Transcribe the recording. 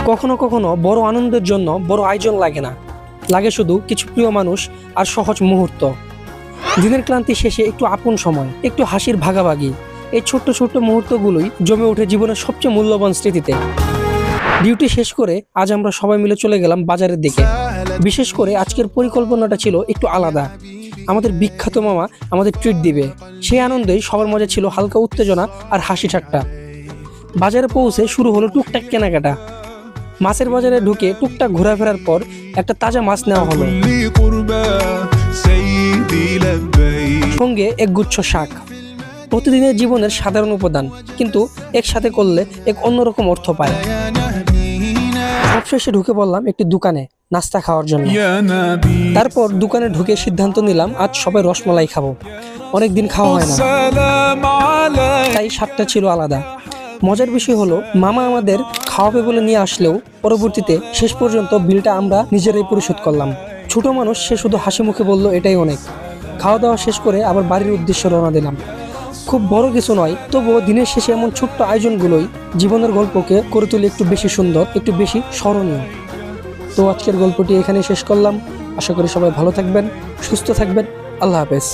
কখনো কখনো বড় আনন্দের জন্য বড় আয়োজন লাগে না, লাগে শুধু কিছু প্রিয় মানুষ আর সহজ মুহূর্ত। দিনের ক্লান্তি শেষে একটু আপন সময়, একটু হাসির ভাগাভাগি, এই ছোট্ট ছোট্ট মুহূর্তগুলোই জমে ওঠে জীবনের সবচেয়ে মূল্যবান স্মৃতিতে। ডিউটি শেষ করে আজ আমরা সবাই মিলে চলে গেলাম বাজারের দিকে। বিশেষ করে আজকের পরিকল্পনাটা ছিল একটু আলাদা। আমাদের বিখ্যাত মামা আমাদের ট্রিট দিবে, সেই আনন্দেই সবার মজা ছিল হালকা উত্তেজনা আর হাসি ঠাট্টা। বাজারে পৌঁছে শুরু হলো টুকটাক কেনাকাটা। মাছের বাজারে ঢুকে টুকটাক ঘোরাফেরার পর একটা তাজা মাছ নেওয়া হলো, সঙ্গে একগুচ্ছ শাক। প্রতিদিনের জীবনের সাধারণ উপাদান, কিন্তু একসাথে করলে এক অন্যরকম অর্থ পায়। সবশেষে ঢুকে পড়লাম একটি দোকানে নাস্তা খাওয়ার জন্য। তারপর দোকানে ঢুকে সিদ্ধান্ত নিলাম আজ সবাই রসমালাই খাবো। অনেকদিন খাওয়া হয় না, তাই স্বাদটা ছিল আলাদা। মজার বিষয় হলো মামা আমাদের খাওয়াবে বলে নিয়ে আসলেও পরবর্তীতে শেষ পর্যন্ত বিলটা আমরা নিজেরাই পরিশোধ করলাম। ছোট মানুষ, সে শুধু হাসি মুখে বলল এটাই অনেক। খাওয়া দাওয়া শেষ করে আবার বাড়ির উদ্দেশ্যে রওনা দিলাম। খুব বড় কিছু নয়, তবুও দিনের শেষে এমন ছোট্ট আয়োজনগুলোই জীবনের গল্পকে করে তুলে একটু বেশি সুন্দর, একটু বেশি স্মরণীয়। তো আজকের গল্পটি এখানে শেষ করলাম। আশা করি সবাই ভালো থাকবেন, সুস্থ থাকবেন। আল্লাহ হাফেজ।